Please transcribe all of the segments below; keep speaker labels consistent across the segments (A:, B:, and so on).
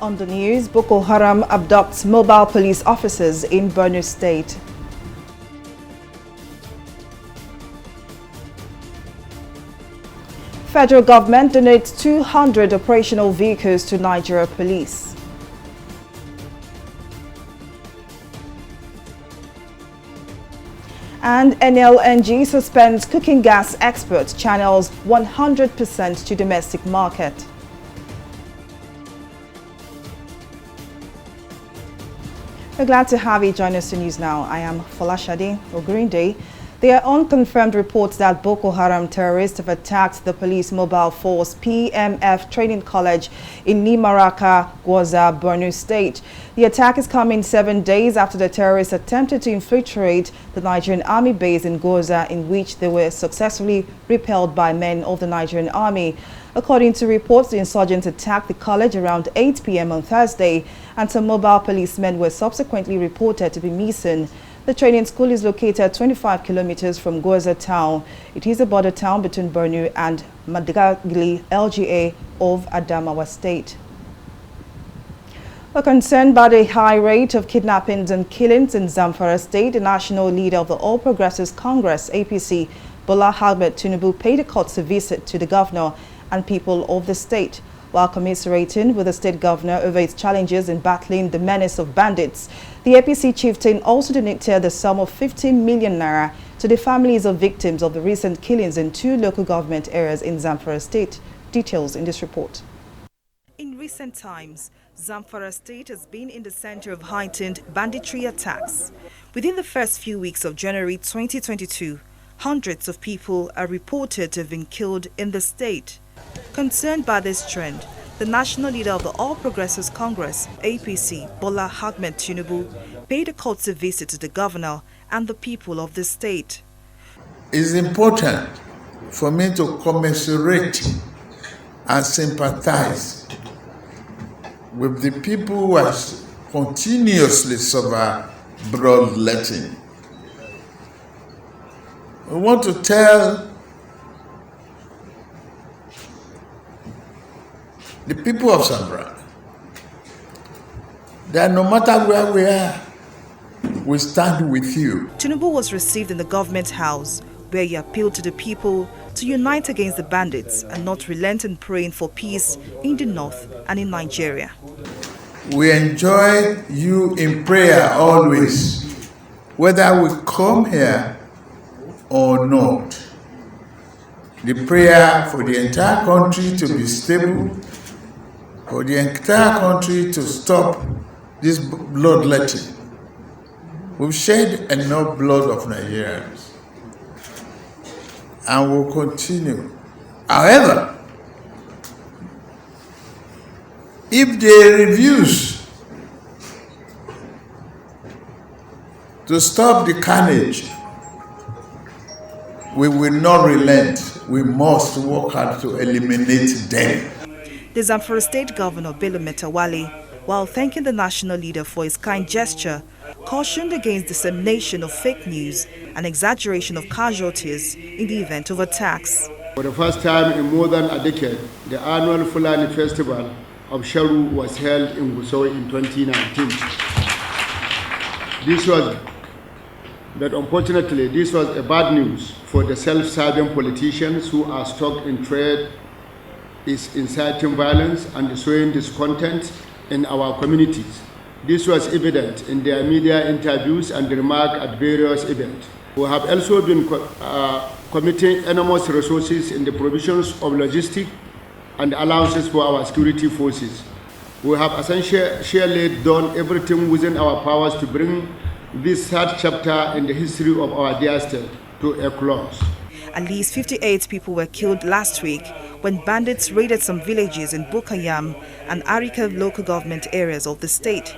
A: On the news, Boko Haram abducts mobile police officers in Borno State. Federal government donates 200 operational vehicles to Nigeria police. And NLNG suspends cooking gas export channels 100% to domestic market. We're glad to have you join us to News Now. I am Folashade Ogurinde. There are unconfirmed reports that Boko Haram terrorists have attacked the police mobile force PMF training college in Nimaraka, Gwoza, Borno State. The attack is coming 7 days after the terrorists attempted to infiltrate the Nigerian army base in Gwoza, in which they were successfully repelled by men of the Nigerian army. According to reports, the insurgents attacked the college around 8 p.m. on Thursday, and some mobile policemen were subsequently reported to be missing. The training school is located 25 kilometers from Gwoza town. It is a border town between Borno and Madagali LGA of Adamawa State. We're concerned by the high rate of kidnappings and killings in Zamfara State. The national leader of the All Progressives Congress, APC, Bola Ahmed Tinubu, paid a courtesy visit to the governor and people of the state. While commiserating with the state governor over its challenges in battling the menace of bandits, the APC chieftain also donated the sum of 15 million naira to the families of victims of the recent killings in 2 local government areas in Zamfara State. Details in this report. In recent times, Zamfara State has been in the center of heightened banditry attacks. Within the first few weeks of January 2022, hundreds of people are reported to have been killed in the state. Concerned by this trend, the national leader of the All Progressives Congress, APC, Bola Ahmed Tinubu, paid a courtesy visit to the governor and the people of the state.
B: It's important for me to commiserate and sympathize with the people who have continuously suffered bloodletting. I want to tell the people of Zamfara that no matter where we are, we stand with you.
A: Tinubu was received in the government house, where he appealed to the people to unite against the bandits and not relent in praying for peace in the north and in Nigeria.
B: We enjoy you in prayer always, whether we come here or not. The prayer for the entire country to be stable, for the entire country to stop this bloodletting. We've shed enough blood of Nigerians, and will continue. However, if they refuse to stop the carnage, we will not relent. We must work hard to eliminate them.
A: The Zamfara State Governor Bello Metawale, while thanking the national leader for his kind gesture, cautioned against dissemination of fake news and exaggeration of casualties in the event of attacks.
C: For the first time in more than a decade, the annual Fulani Festival of Sharu was held in Gusau in 2019. Unfortunately, this was a bad news for the self-serving politicians who are stuck in trade, is inciting violence and sowing discontent in our communities. This was evident in their media interviews and remarks at various events. We have also been committing enormous resources in the provisions of logistics and allowances for our security forces. We have essentially done everything within our powers to bring this sad chapter in the history of our dear state to a close.
A: At least 58 people were killed last week when bandits raided some villages in Bukayam and Arika local government areas of the state.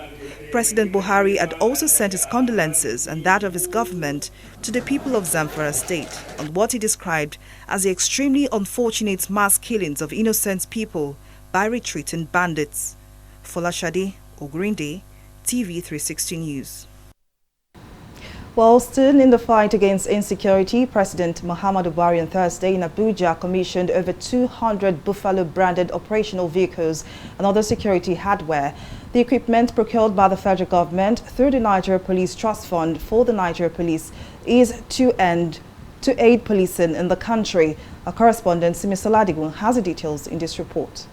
A: President Buhari had also sent his condolences and that of his government to the people of Zamfara State on what he described as the extremely unfortunate mass killings of innocent people by retreating bandits. Folashade Ogurinde, TV360 News. Well, still in the fight against insecurity, President Muhammadu Buhari on Thursday in Abuja commissioned over 200 Buffalo-branded operational vehicles and other security hardware. The equipment procured by the federal government through the Nigeria Police Trust Fund for the Nigeria Police is to aid policing in the country. Our correspondent Simi Saladigun has the details in this report.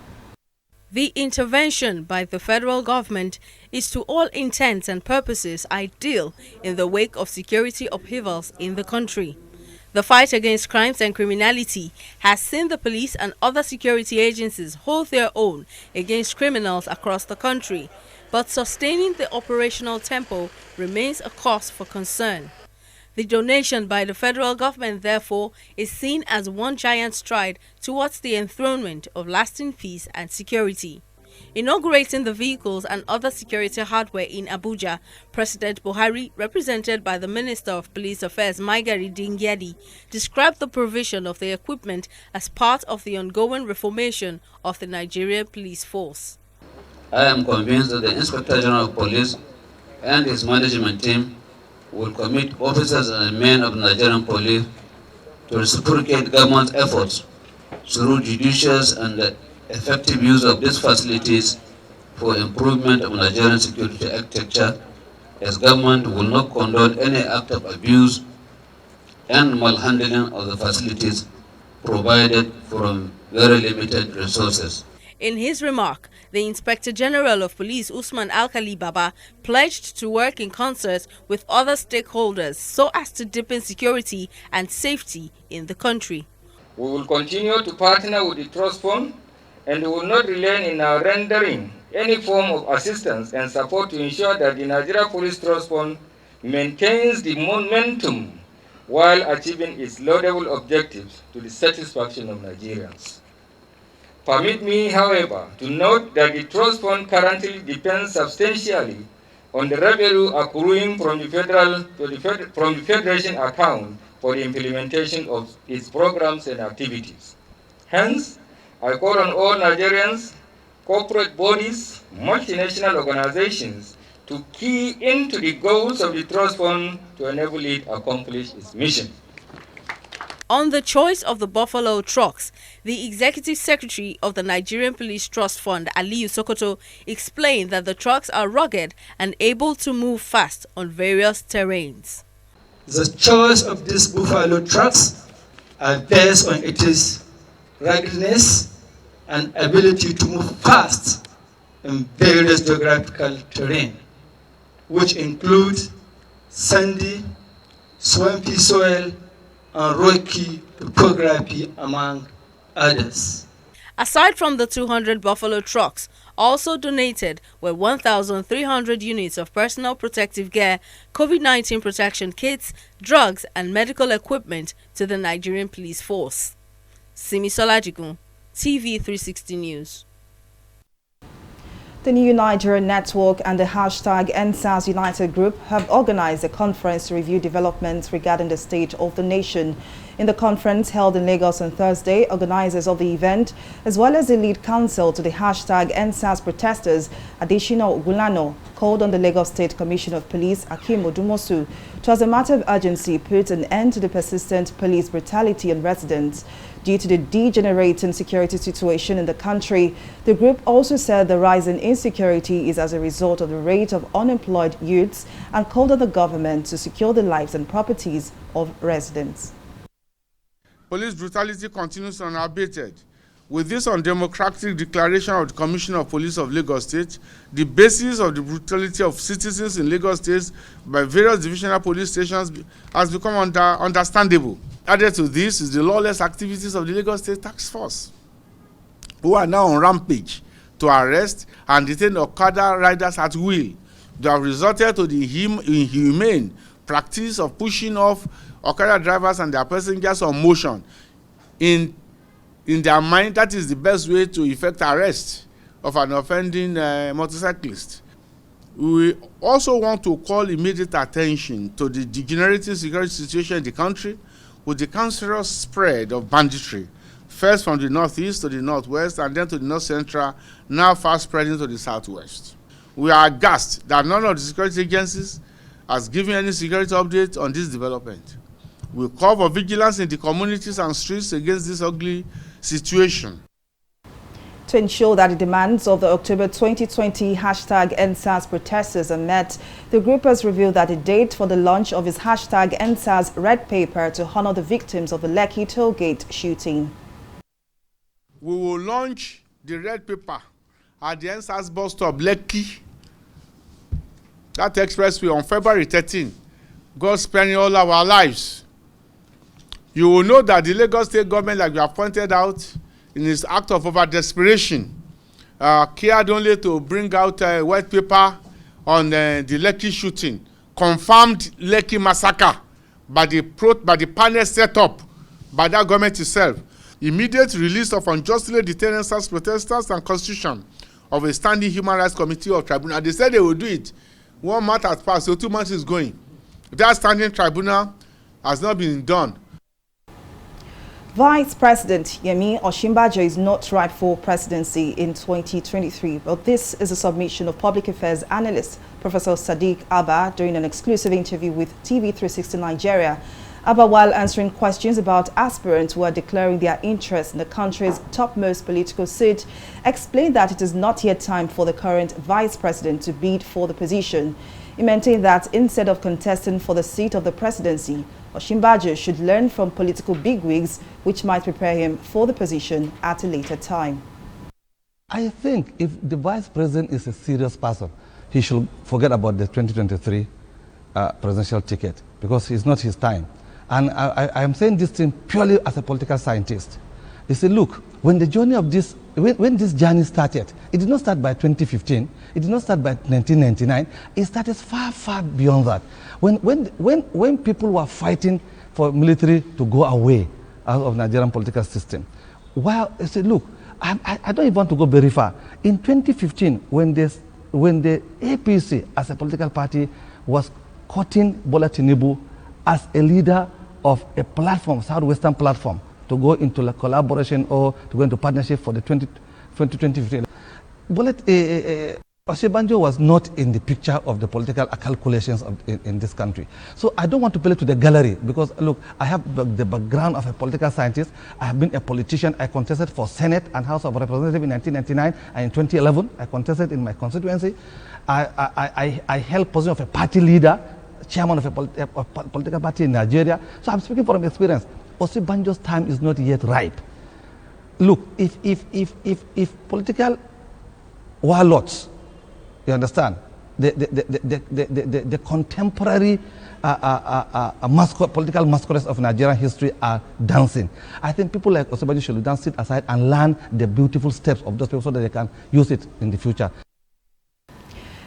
D: The intervention by the federal government is to all intents and purposes ideal in the wake of security upheavals in the country. The fight against crimes and criminality has seen the police and other security agencies hold their own against criminals across the country, but sustaining the operational tempo remains a cause for concern. The donation by the federal government, therefore, is seen as one giant stride towards the enthronement of lasting peace and security. Inaugurating the vehicles and other security hardware in Abuja, President Buhari, represented by the Minister of Police Affairs Maigari Dingyadi, described the provision of the equipment as part of the ongoing reformation of the Nigerian police force.
E: I am convinced that the Inspector General of Police and his management team will commit officers and men of Nigerian police to reciprocate government efforts through judicious and effective use of these facilities for improvement of Nigerian security architecture, as government will not condone any act of abuse and malhandling of the facilities provided from very limited resources.
D: In his remark, the Inspector General of Police Usman Alkali Baba pledged to work in concert with other stakeholders so as to deepen security and safety in the country.
F: We will continue to partner with the Trust Fund and we will not relent in our rendering any form of assistance and support to ensure that the Nigeria Police Trust Fund maintains the momentum while achieving its laudable objectives to the satisfaction of Nigerians. Permit me, however, to note that the Trust Fund currently depends substantially on the revenue accruing from the Federation account for the implementation of its programs and activities. Hence, I call on all Nigerians, corporate bodies, multinational organizations to key into the goals of the Trust Fund to enable it accomplish its mission.
D: On the choice of the Buffalo trucks, the Executive Secretary of the Nigerian Police Trust Fund, Aliyu Sokoto, explained that the trucks are rugged and able to move fast on various terrains.
G: The choice of these Buffalo trucks are based on its ruggedness and ability to move fast in various geographical terrain, which include sandy, swampy soil, and rocky topography, among others.
D: Aside from the 200 Buffalo trucks, also donated were 1,300 units of personal protective gear, COVID-19 protection kits, drugs, and medical equipment to the Nigerian police force. Simi Saladigun, TV360 News.
A: The New Nigeria Network and the hashtag NSAS United Group have organized a conference to review developments regarding the state of the nation. In the conference held in Lagos on Thursday, organizers of the event, as well as the lead counsel to the hashtag NSAS protesters, Adesina Ogulano, called on the Lagos State Commissioner of Police, Akim Odumosu, to, as a matter of urgency, put an end to the persistent police brutality on residents. Due to the degenerating security situation in the country, the group also said the rise in insecurity is as a result of the rate of unemployed youths and called on the government to secure the lives and properties of residents.
B: Police brutality continues unabated. With this undemocratic declaration of the Commissioner of Police of Lagos State, the basis of the brutality of citizens in Lagos State by various divisional police stations has become understandable. Added to this is the lawless activities of the Lagos State Task Force, who are now on rampage to arrest and detain Okada riders at will. They have resulted to the inhumane practice of pushing off Okada drivers and their passengers on motion. In their mind, that is the best way to effect arrest of an offending motorcyclist. We also want to call immediate attention to the degenerating security situation in the country, with the cancerous spread of banditry, first from the northeast to the northwest and then to the north central, now fast spreading to the southwest. We are aghast that none of the security agencies
H: has given any security update on this development. We call for vigilance in the communities and streets against this ugly situation.
A: To ensure that the demands of the October 2020 #EndSARS protesters are met, the group has revealed that the date for the launch of its #EndSARS red paper to honor the victims of the Lekki tollgate shooting.
H: We will launch the red paper at the EndSARS bus stop, Lekki, that expressway, on February 13. God sparing all our lives. You will know that the Lagos State government, like we have pointed out, in its act of over-desperation, cared only to bring out a white paper on the Lekki shooting, confirmed Lekki massacre by the panel set up by that government itself. Immediate release of unjustly detained EndSARS protesters and constitution of a standing human rights committee or tribunal. They said they will do it. 1 month has passed, so 2 months is going. That standing tribunal has not been done.
A: Vice President Yemi Osinbajo is not right for presidency in 2023, but this is a submission of public affairs analyst Professor Sadiq Abba during an exclusive interview with TV360 Nigeria. Abba, while answering questions about aspirants who are declaring their interest in the country's topmost political seat, explained that it is not yet time for the current vice president to bid for the position. He maintained that instead of contesting for the seat of the presidency, Osinbajo should learn from political bigwigs, which might prepare him for the position at a later time.
I: I think if the vice president is a serious person, he should forget about the 2023 presidential ticket, because it's not his time. And I am saying this thing purely as a political scientist. You see, look, when the journey of this, when this journey started, it did not start by 2015, it did not start by 1999, it started far, far beyond that. When people were fighting for military to go away out of Nigerian political system, well, I said, look, I don't even want to go very far. In 2015, when the APC as a political party was courting Bola Tinubu as a leader of a platform, Southwestern platform, to go into a collaboration or to go into partnership for the 2015. Osinbajo was not in the picture of the political calculations in this country. So I don't want to play to the gallery, because look, I have the background of a political scientist. I have been a politician. I contested for Senate and House of Representatives in 1999, and in 2011 I contested in my constituency. I held position of a party leader, chairman of a political party in Nigeria. So I'm speaking from experience. Osinbajo's time is not yet ripe. Look, if political warlords, you understand, the contemporary political masquerades of Nigerian history are dancing, I think people like Osinbajo should dance it aside and learn the beautiful steps of those people so that they can use it in the future.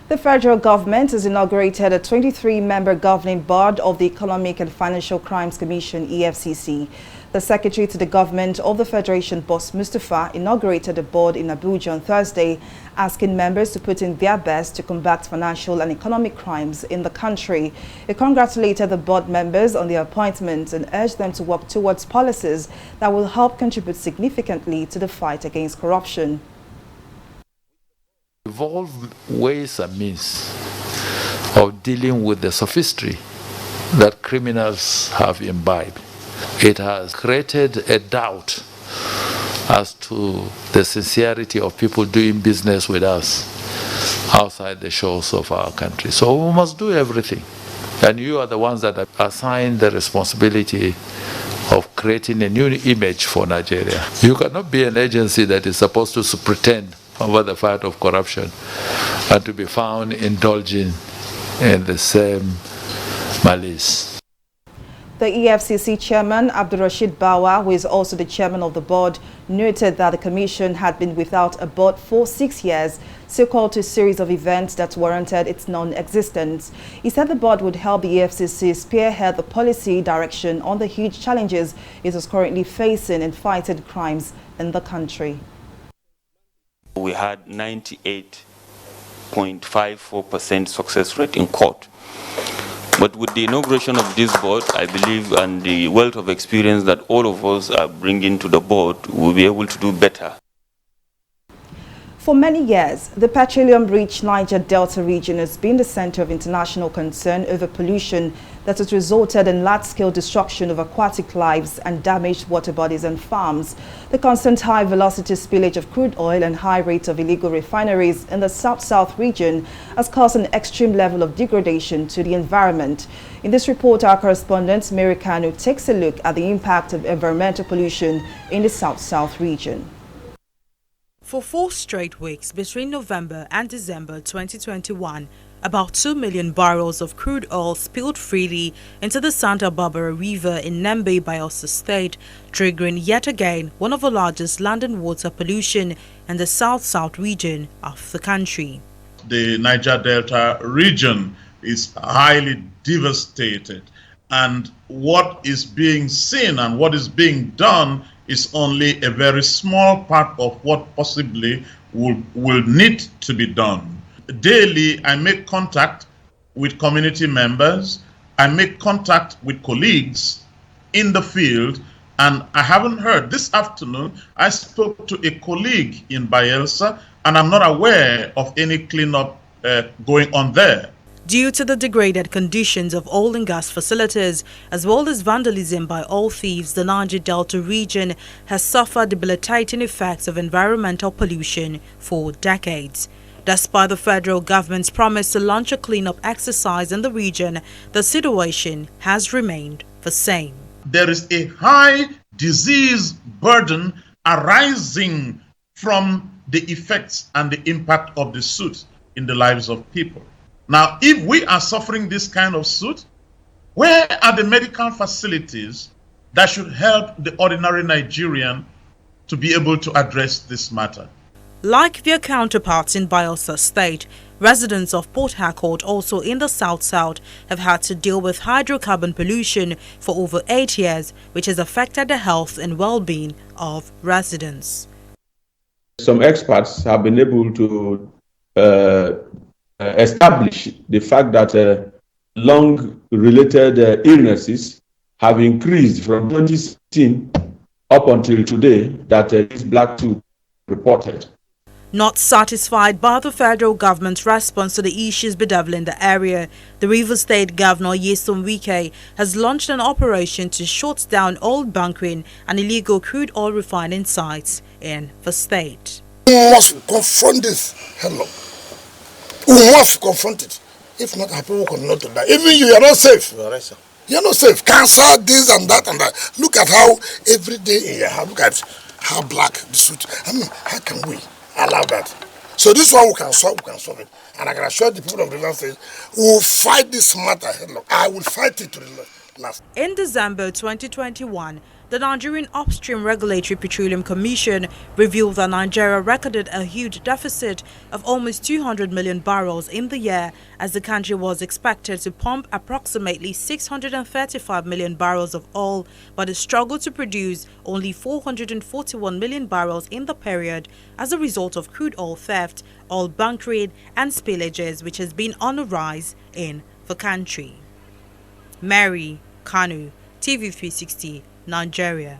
A: The federal government has inaugurated a 23-member governing board of the Economic and Financial Crimes Commission, EFCC. The Secretary to the Government of the Federation, Boss Mustafa, inaugurated the board in Abuja on Thursday, asking members to put in their best to combat financial and economic crimes in the country. He congratulated the board members on their appointment and urged them to work towards policies that will help contribute significantly to the fight against corruption.
J: Evolve ways and means of dealing with the sophistry that criminals have imbibed. It has created a doubt as to the sincerity of people doing business with us outside the shores of our country. So we must do everything. And you are the ones that are assigned the responsibility of creating a new image for Nigeria. You cannot be an agency that is supposed to pretend over the fight of corruption and to be found indulging in the same malice.
A: The EFCC chairman, Abdurrashid Bawa, who is also the chairman of the board, noted that the commission had been without a board for 6 years, so-called to a series of events that warranted its non-existence. He said the board would help the EFCC spearhead the policy direction on the huge challenges it is currently facing in fighting crimes in the country.
K: We had 98.54% success rate in court. But with the inauguration of this board, I believe, and the wealth of experience that all of us are bringing to the board, we'll be able to do better.
A: For many years, the petroleum-rich Niger Delta region has been the center of international concern over pollution that has resulted in large-scale destruction of aquatic lives and damaged water bodies and farms. The constant high-velocity spillage of crude oil and high rates of illegal refineries in the South-South region has caused an extreme level of degradation to the environment. In this report, our correspondent Mary Kanu takes a look at the impact of environmental pollution in the South-South region.
L: For 4 straight weeks between November and December 2021, about 2 million barrels of crude oil spilled freely into the Santa Barbara River in Nembe, Bayelsa State, triggering yet again one of the largest land and water pollution in the South-South region of the country.
M: The Niger Delta region is highly devastated, and what is being seen and what is being done is only a very small part of what possibly will need to be done. Daily, I make contact with community members, I make contact with colleagues in the field, and I haven't heard. This afternoon, I spoke to a colleague in Bayelsa, and I'm not aware of any cleanup going on there.
L: Due to the degraded conditions of oil and gas facilities, as well as vandalism by oil thieves, the Niger Delta region has suffered debilitating effects of environmental pollution for decades. Despite the federal government's promise to launch a cleanup exercise in the region, the situation has remained the same.
M: There is a high disease burden arising from the effects and the impact of the soot in the lives of people. Now, if we are suffering this kind of soot, where are the medical facilities that should help the ordinary Nigerian to be able to address this matter?
L: Like their counterparts in Bayelsa State, residents of Port Harcourt, also in the South-South, have had to deal with hydrocarbon pollution for over 8 years, which has affected the health and well-being of residents.
N: Some experts have been able to establish the fact that lung-related illnesses have increased from 2016 up until today that this black tooth reported.
L: Not satisfied by the federal government's response to the issues bedeviling the area, the Rivers State Governor Nyesom Wike has launched an operation to shut down oil bunkering and illegal crude oil refining sites in the state.
O: We must confront this. We must confront it. If not, our people cannot die. Even you are not safe. You are right, sir. You are not safe. Cancer, this and that and that. Look at how every day in your house, look at how black the suit. I mean, how can we allow that? So this one we can solve it. And I can assure the people of the Rivers State, we will fight this matter. I will fight it to the last.
L: In December 2021, the Nigerian Upstream Regulatory Petroleum Commission revealed that Nigeria recorded a huge deficit of almost 200 million barrels in the year, as the country was expected to pump approximately 635 million barrels of oil, but it struggled to produce only 441 million barrels in the period as a result of crude oil theft, oil bunkering and spillages, which has been on the rise in the country. Mary Kanu, TV360, Nigeria.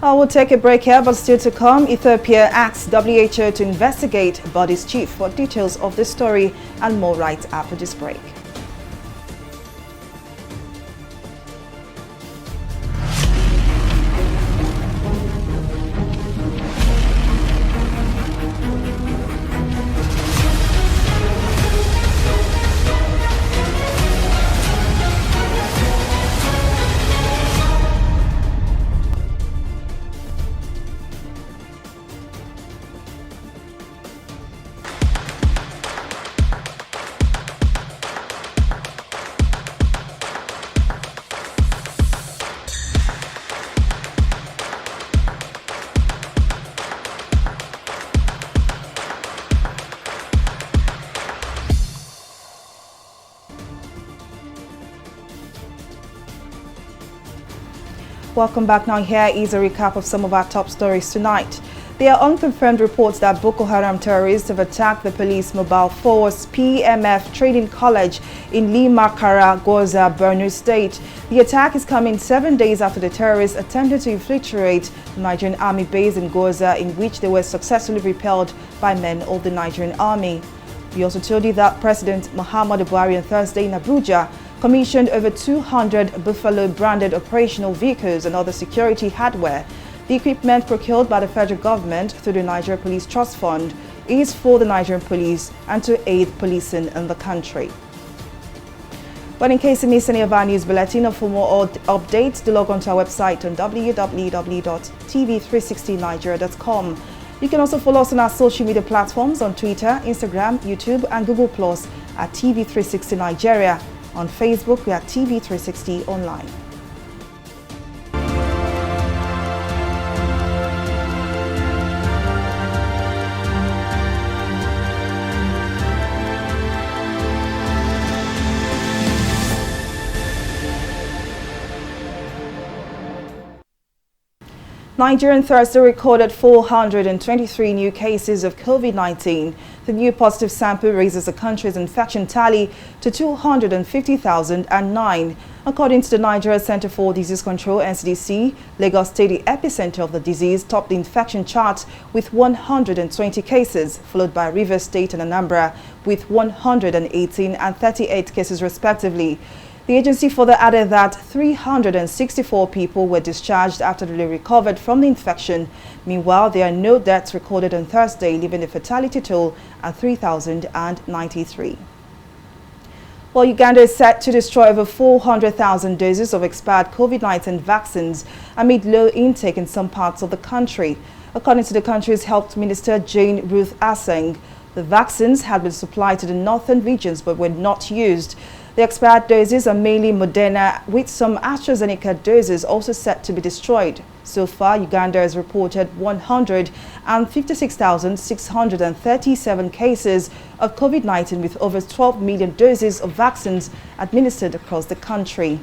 A: I will take a break here, but still to come, Ethiopia asks WHO to investigate body's chief. For details of this story and more right after this break. Welcome back. Now here is a recap of some of our top stories tonight. There are unconfirmed reports that Boko Haram terrorists have attacked the police mobile force PMF Training College in Limakara, Goza, Borno State. The attack is coming 7 days after the terrorists attempted to infiltrate the Nigerian army base in Goza, in which they were successfully repelled by men of the Nigerian army. We also told you that President Muhammadu Buhari on Thursday in Abuja commissioned over 200 Buffalo-branded operational vehicles and other security hardware. The equipment procured by the federal government through the Nigeria Police Trust Fund is for the Nigerian police and to aid policing in the country. But in case you miss any of our news bulletin or for more updates, do log on to our website on www.tv360nigeria.com. You can also follow us on our social media platforms on Twitter, Instagram, YouTube and Google Plus at TV360 Nigeria. On Facebook, we are TV360 Online. Nigeria on Thursday recorded 423 new cases of COVID-19. The new positive sample raises the country's infection tally to 250,009. According to the Nigeria Center for Disease Control (NCDC), Lagos State, the epicenter of the disease, topped the infection chart with 120 cases, followed by Rivers State and Anambra with 118 and 38 cases respectively. The agency further added that 364 people were discharged after they recovered from the infection. Meanwhile, there are no deaths recorded on Thursday, leaving the fatality toll at 3,093. Well, Uganda is set to destroy over 400,000 doses of expired COVID-19 vaccines amid low intake in some parts of the country. According to the country's health minister, Jane Ruth Aseng, the vaccines had been supplied to the northern regions but were not used. The expired doses are mainly Moderna, with some AstraZeneca doses also set to be destroyed. So far, Uganda has reported 156,637 cases of COVID-19 with over 12 million doses of vaccines administered across the country.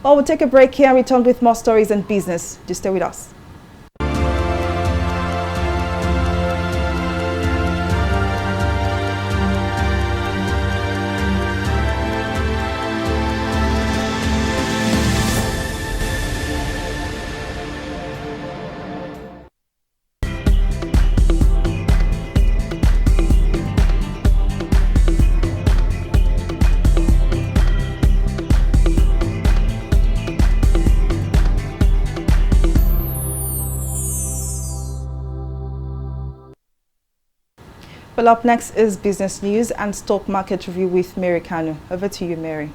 A: Well, we'll take a break here and return with more stories and business. Just stay with us. Well, up next is business news and stock market review with Mary Kanu. Over to you, Mary.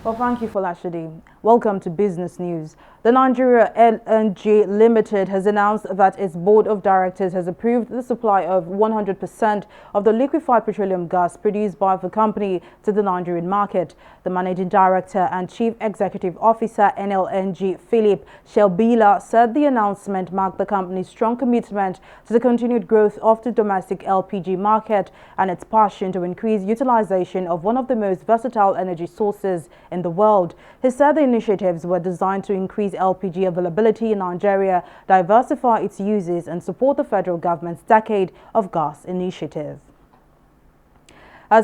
L: Well, thank you, Folashade. Welcome to Business News. The Nigeria LNG Limited has announced that its board of directors has approved the supply of 100% of the liquefied petroleum gas produced by the company to the Nigerian market. The managing director and chief executive officer NLNG, Philip Shelbila, said the announcement marked the company's strong commitment to the continued growth of the domestic LPG market and its passion to increase utilization of one of the most versatile energy sources in the world. He said the initiatives were designed to increase LPG availability in Nigeria, diversify its uses, and support the federal government's decade of gas initiative.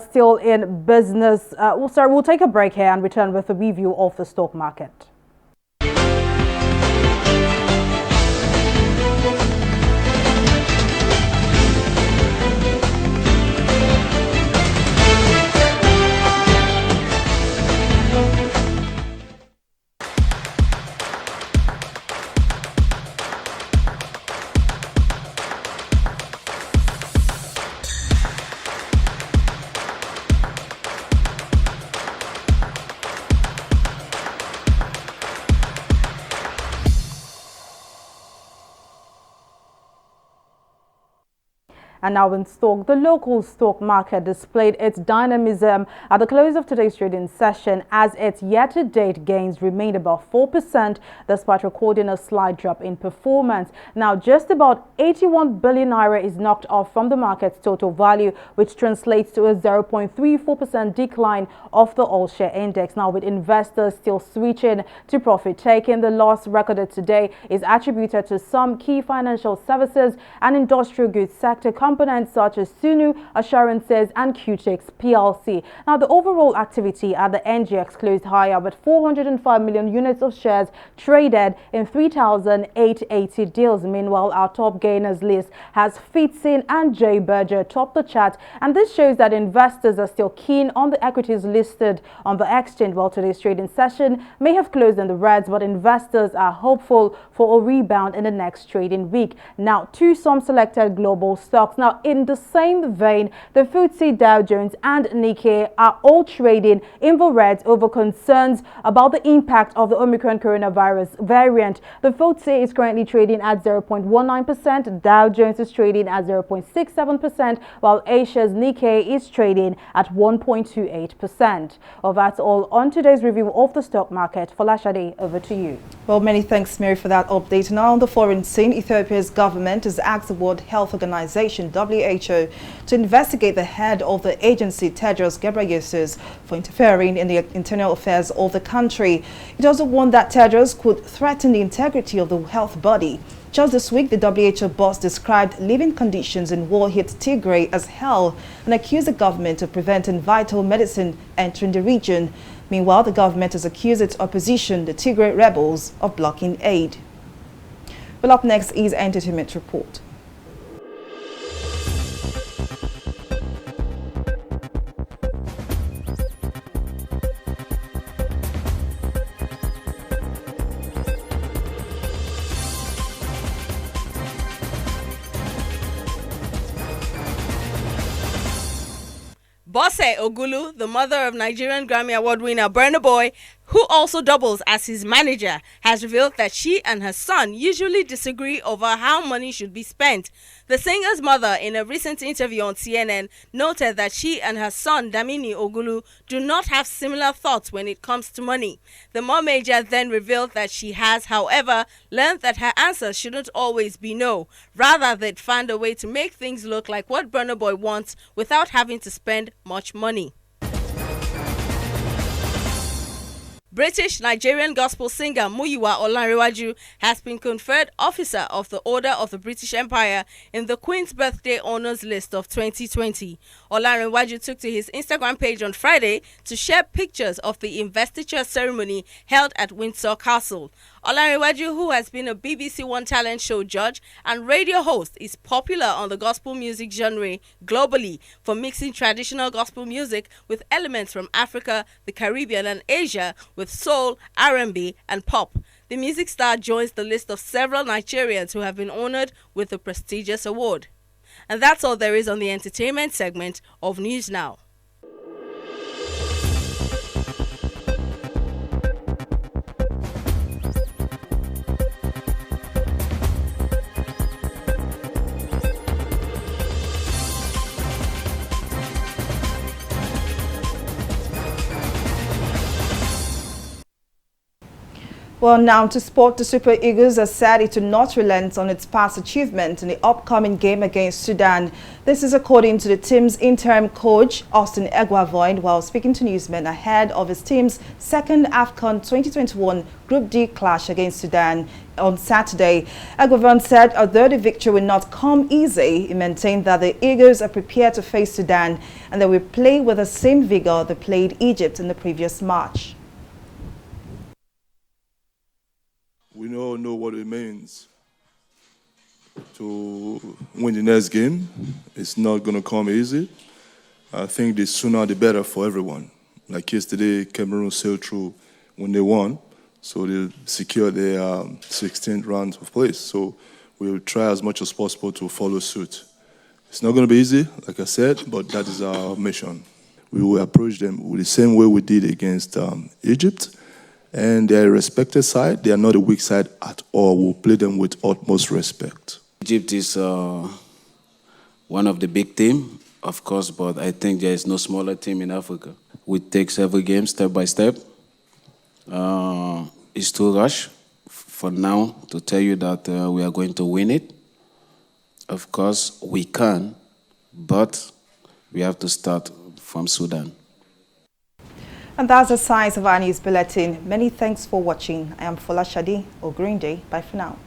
L: Still in business, we'll take a break here and return with a review of the stock market. And now in stock, the local stock market displayed its dynamism at the close of today's trading session as its year-to-date gains remained about 4% despite recording a slight drop in performance. Now just about 81 billion naira is knocked off from the market's total value, which translates to a 0.34% decline of the all-share index. Now with investors still switching to profit-taking, the loss recorded today is attributed to some key financial services and industrial goods sector components such as Sunu Assurances and Qtix PLC. Now the overall activity at the NGX closed higher with 405 million units of shares traded in 3,880 deals. Meanwhile, our top gainers list has Fitsin and J Berger top the chart, and this shows that investors are still keen on the equities listed on the exchange. While today's trading session may have closed in the reds, but investors are hopeful for a rebound in the next trading week. Now to some selected global stocks. Now in the same vein, the FTSE, Dow Jones and Nikkei are all trading in the reds over concerns about the impact of the Omicron coronavirus variant. The FTSE is currently trading at 0.19%, Dow Jones is trading at 0.67%, while Asia's Nikkei is trading at 1.28%. Well, that's all on today's review of the stock market. Folashade, over to you.
A: Well, many thanks, Mary, for that update. Now on the foreign scene, Ethiopia's government has asked the World Health Organization, WHO, to investigate the head of the agency, Tedros Ghebreyesus, for interfering in the internal affairs of the country. It also warned that Tedros could threaten the integrity of the health body. Just this week, the WHO boss described living conditions in war-hit Tigray as hell and accused the government of preventing vital medicine entering the region. Meanwhile, the government has accused its opposition, the Tigray rebels, of blocking aid. Well, up next is Entertainment Report.
D: Bose Ogulu, the mother of Nigerian Grammy Award winner Burna Boy, who also doubles as his manager, has revealed that she and her son usually disagree over how money should be spent. The singer's mother, in a recent interview on CNN, noted that she and her son, Damini Ogulu, do not have similar thoughts when it comes to money. The mom major then revealed that she has, however, learned that her answer shouldn't always be no. Rather, they'd found a way to make things look like what Burna Boy wants without having to spend much money. British-Nigerian gospel singer Muyiwa Olanrewaju has been conferred Officer of the Order of the British Empire in the Queen's Birthday Honours List of 2020. Olanrewaju took to his Instagram page on Friday to share pictures of the investiture ceremony held at Windsor Castle. Olanrewaju, who has been a BBC One talent show judge and radio host, is popular on the gospel music genre globally for mixing traditional gospel music with elements from Africa, the Caribbean and Asia with soul, R&B and pop. The music star joins the list of several Nigerians who have been honored with the prestigious award. And that's all there is on the entertainment segment of News Now.
A: Well, now to sport, the Super Eagles has said it will not relent on its past achievement in the upcoming game against Sudan. This is according to the team's interim coach, Austin Eguavoin, while speaking to newsmen ahead of his team's second AFCON 2021 Group D clash against Sudan on Saturday. Eguavoin said although the victory will not come easy, he maintained that the Eagles are prepared to face Sudan and they will play with the same vigor they played Egypt in the previous match.
P: We all know what it means to win the next game. It's not going to come easy. I think the sooner the better for everyone. Like yesterday, Cameroon sailed through when they won, so they secured their 16th round of place. So we'll try as much as possible to follow suit. It's not going to be easy, like I said, but that is our mission. We will approach them with the same way we did against Egypt. And they're a respected side. They are not a weak side at all. We'll play them with utmost respect.
Q: Egypt is one of the big team, of course, but I think there is no smaller team in Africa. We take every game step by step. It's too rush for now to tell you that we are going to win it. Of course, we can, but we have to start from Sudan.
A: And that's the size of our news bulletin. Many thanks for watching. I am Fola Shadi, or Green Day. Bye for now.